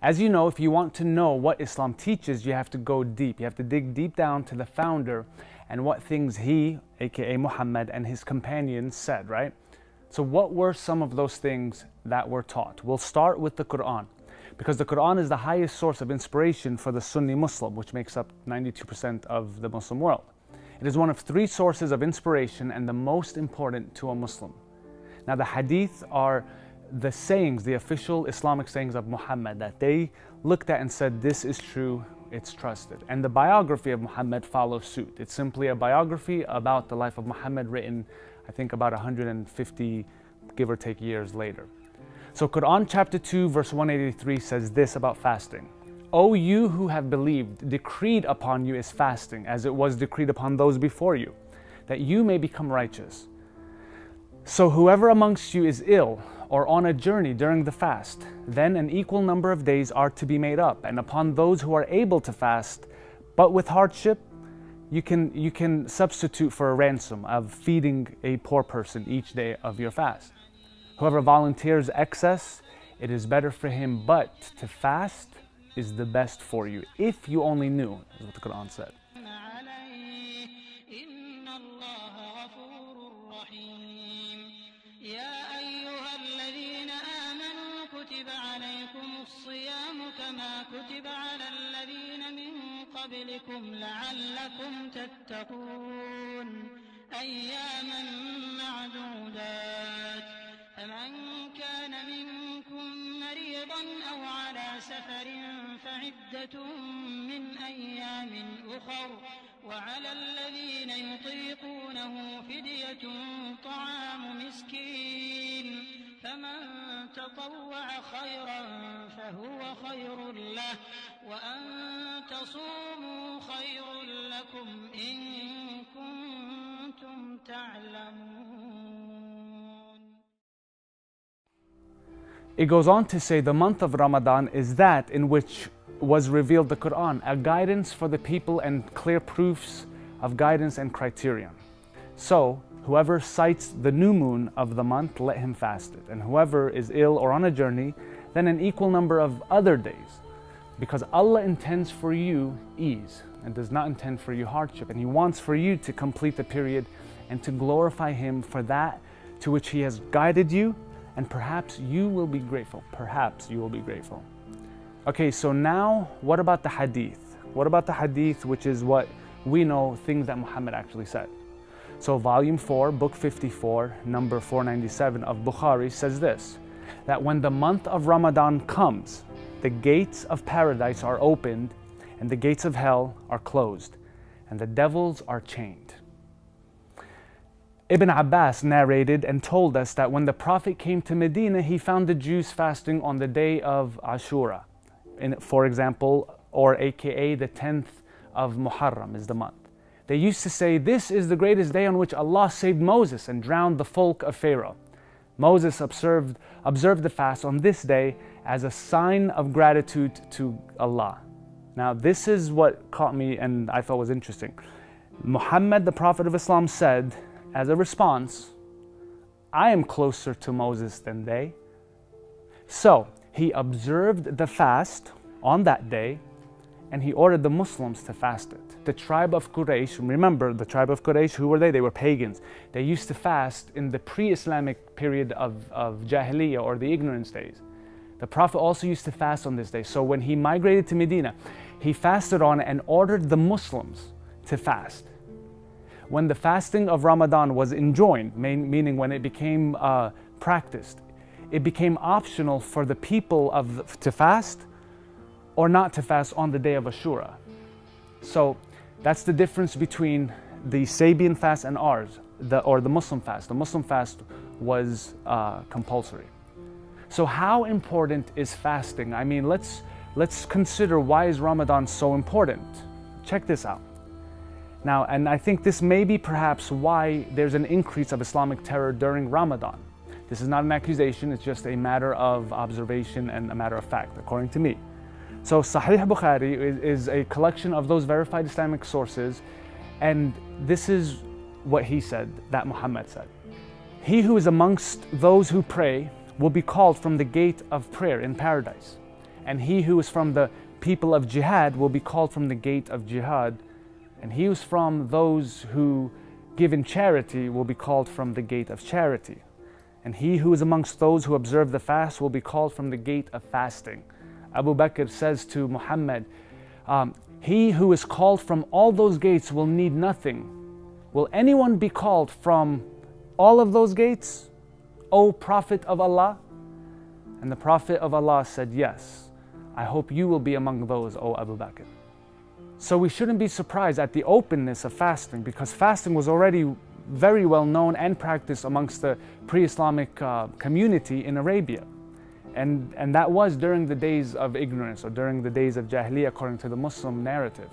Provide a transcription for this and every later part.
As you know, if you want to know what Islam teaches, you have to go deep. You have to dig deep down to the founder and what things he, aka Muhammad, and his companions said, right? So what were some of those things that were taught? We'll start with the Quran, because the Quran is the highest source of inspiration for the Sunni Muslim, which makes up 92% of the Muslim world. It is one of 3 sources of inspiration and the most important to a Muslim. Now the hadith are the sayings, the official Islamic sayings of Muhammad that they looked at and said, this is true, it's trusted. And the biography of Muhammad follows suit. It's simply a biography about the life of Muhammad written, I think, about 150, give or take, years later. So Quran chapter 2 verse 183 says this about fasting. O you who have believed, decreed upon you is fasting, as it was decreed upon those before you, that you may become righteous. So whoever amongst you is ill or on a journey during the fast, then an equal number of days are to be made up. And upon those who are able to fast, but with hardship, you can substitute for a ransom of feeding a poor person each day of your fast. Whoever volunteers excess, it is better for him, but to fast is the best for you, if you only knew, is what the Quran said. كتب على الذين من قبلكم لعلكم تتقون أياما معدودات فمن كان منكم مريضا أو على سفر فعدة من أيام أخر وعلى الذين يطيقونه فدية طعام مسكين فمن تطوع خيرا فهو خير له وأن تصوموا خير لكم إن كنتم تعلمون. It goes on to say the month of Ramadan is that in which was revealed the Quran, a guidance for the people and clear proofs of guidance and criterion. So whoever sights the new moon of the month, let him fast it. And whoever is ill or on a journey, then an equal number of other days. Because Allah intends for you ease and does not intend for you hardship. And He wants for you to complete the period and to glorify Him for that to which He has guided you. And perhaps you will be grateful. Perhaps you will be grateful. Okay, so now what about the hadith? What about the hadith, which is what we know, things that Muhammad actually said? So volume 4, book 54, number 497 of Bukhari says this, that when the month of Ramadan comes, the gates of paradise are opened and the gates of hell are closed and the devils are chained. Ibn Abbas narrated and told us that when the Prophet came to Medina, he found the Jews fasting on the day of Ashura, for example, or aka the 10th of Muharram is the month. They used to say, this is the greatest day on which Allah saved Moses and drowned the folk of Pharaoh. Moses observed the fast on this day as a sign of gratitude to Allah. Now this is what caught me and I thought was interesting. Muhammad, the Prophet of Islam, said as a response, I am closer to Moses than they. So he observed the fast on that day and he ordered the Muslims to fast it. The tribe of Quraysh, remember the tribe of Quraysh, who were they? They were pagans. They used to fast in the pre-Islamic period of Jahiliyyah, or the ignorance days. The Prophet also used to fast on this day. So when he migrated to Medina, he fasted on it and ordered the Muslims to fast. When the fasting of Ramadan was enjoined, meaning when it became practiced, it became optional for the people to fast or not to fast on the day of Ashura. So that's the difference between the Sabian fast and ours, or the Muslim fast. The Muslim fast was compulsory. So how important is fasting? I mean, let's consider, why is Ramadan so important? Check this out. Now, and I think this may be perhaps why there's an increase of Islamic terror during Ramadan. This is not an accusation, it's just a matter of observation and a matter of fact, according to me. So Sahih Bukhari is a collection of those verified Islamic sources, and this is what he said, that Muhammad said. He who is amongst those who pray will be called from the gate of prayer in paradise, And he who is from the people of jihad will be called from the gate of jihad. And he who is from those who give in charity will be called from the gate of charity. And he who is amongst those who observe the fast will be called from the gate of fasting. Abu Bakr says to Muhammad, he who is called from all those gates will need nothing. Will anyone be called from all of those gates, O Prophet of Allah? And the Prophet of Allah said, yes, I hope you will be among those, O Abu Bakr. So we shouldn't be surprised at the openness of fasting, because fasting was already very well known and practiced amongst the pre-Islamic community in Arabia. And that was during the days of ignorance, or during the days of Jahiliyyah, according to the Muslim narrative.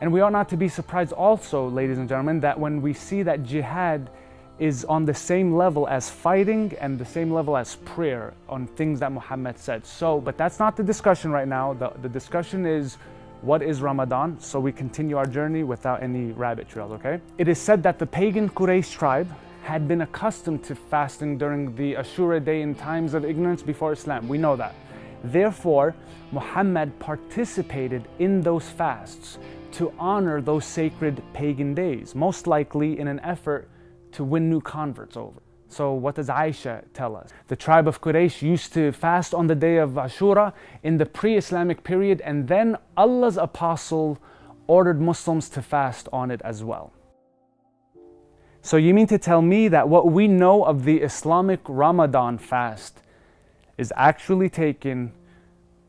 And we ought not to be surprised also, ladies and gentlemen, that when we see that jihad is on the same level as fighting and the same level as prayer on things that Muhammad said. So, but that's not the discussion right now. The discussion is, what is Ramadan? So we continue our journey without any rabbit trails, okay? It is said that the pagan Quraysh tribe had been accustomed to fasting during the Ashura day in times of ignorance before Islam. We know that. Therefore, Muhammad participated in those fasts to honor those sacred pagan days, most likely in an effort to win new converts over. So what does Aisha tell us? The tribe of Quraysh used to fast on the day of Ashura in the pre-Islamic period, and then Allah's apostle ordered Muslims to fast on it as well. So you mean to tell me that what we know of the Islamic Ramadan fast is actually taken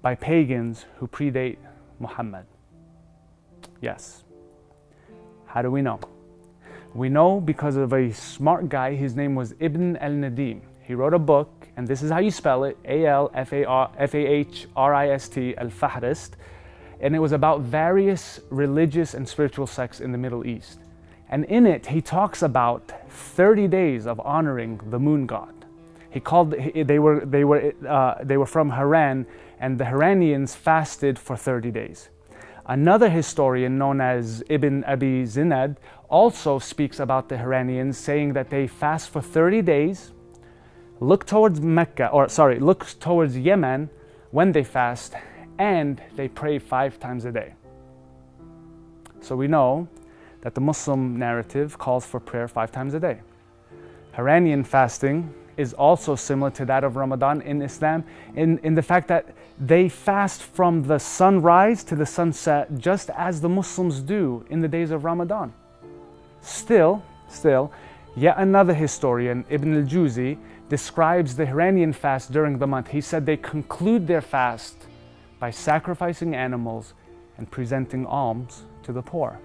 by pagans who predate Muhammad? Yes. How do we know? We know because of a smart guy. His name was Ibn al-Nadim. He wrote a book, and this is how you spell it, A-L-F-A-H-R-I-S-T, Al-Fahrist, and it was about various religious and spiritual sects in the Middle East. And in it, he talks about 30 days of honoring the moon god. He called, they were from Haran, and the Haranians fasted for 30 days. Another historian known as Ibn Abi Zinad also speaks about the Haranians, saying that they fast for 30 days, look towards Yemen when they fast, and they pray 5 times a day. So we know that the Muslim narrative calls for prayer 5 times a day. Haranian fasting is also similar to that of Ramadan in Islam in the fact that they fast from the sunrise to the sunset just as the Muslims do in the days of Ramadan. Still, yet another historian, Ibn al-Juzi, describes the Haranian fast during the month. He said they conclude their fast by sacrificing animals and presenting alms to the poor.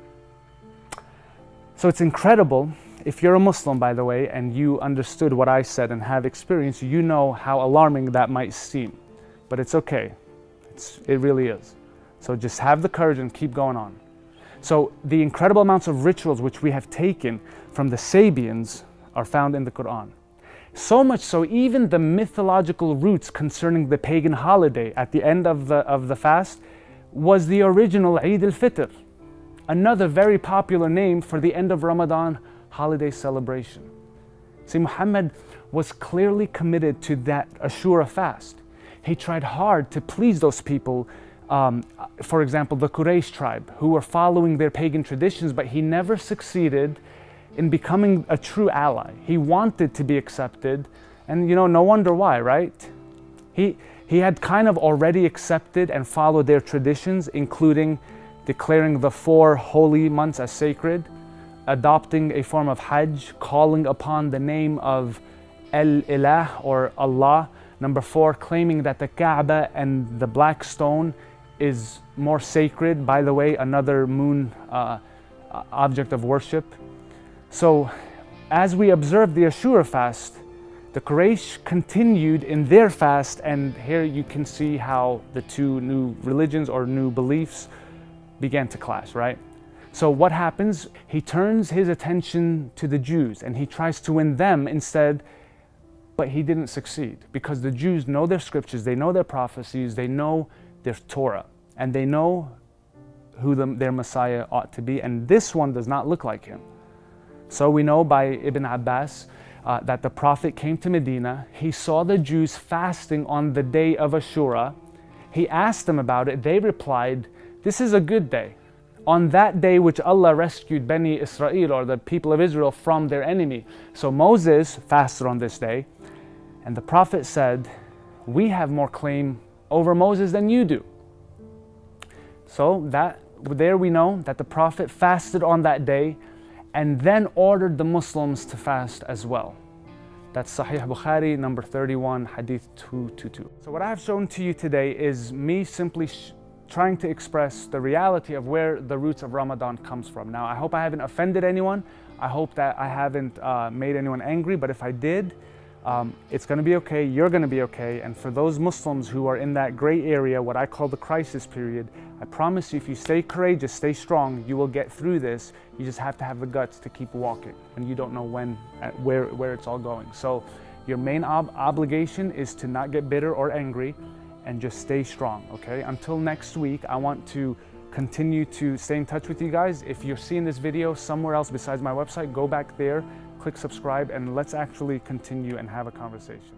So it's incredible. If you're a Muslim, by the way, and you understood what I said and have experience, you know how alarming that might seem. But it's okay. It really is. So just have the courage and keep going on. So the incredible amounts of rituals which we have taken from the Sabians are found in the Quran. So much so, even the mythological roots concerning the pagan holiday at the end of the fast was the original Eid al-Fitr, another very popular name for the end of Ramadan holiday celebration. See, Muhammad was clearly committed to that Ashura fast. He tried hard to please those people, for example, the Quraysh tribe, who were following their pagan traditions, but he never succeeded in becoming a true ally. He wanted to be accepted, and no wonder why, right? He had kind of already accepted and followed their traditions, including declaring the 4 holy months as sacred, adopting a form of Hajj, calling upon the name of El-Ilah or Allah. Number 4, claiming that the Kaaba and the black stone is more sacred, by the way, another moon object of worship. So as we observe the Ashura fast, the Quraysh continued in their fast, and here you can see how the two new religions or new beliefs began to clash, right? So what happens? He turns his attention to the Jews and he tries to win them instead, but he didn't succeed because the Jews know their scriptures, they know their prophecies, they know their Torah, and they know who their Messiah ought to be, and this one does not look like him. So we know by Ibn Abbas that the Prophet came to Medina, he saw the Jews fasting on the day of Ashura, He asked them about it. They replied, "This is a good day. On that day which Allah rescued Bani Israel, or the people of Israel, from their enemy." So Moses fasted on this day, and the Prophet said, "We have more claim over Moses than you do." So there we know that the Prophet fasted on that day and then ordered the Muslims to fast as well. That's Sahih Bukhari, number 31, Hadith 222. So what I have shown to you today is me simply trying to express the reality of where the roots of Ramadan comes from. Now, I hope I haven't offended anyone. I hope that I haven't made anyone angry, but if I did, it's going to be okay, you're going to be okay. And for those Muslims who are in that gray area, what I call the crisis period, I promise you, if you stay courageous, stay strong, you will get through this. You just have to have the guts to keep walking, and you don't know when, where it's all going. So your main obligation is to not get bitter or angry and just stay strong, okay? Until next week, I want to continue to stay in touch with you guys. If you're seeing this video somewhere else besides my website, go back there, click subscribe, and let's actually continue and have a conversation.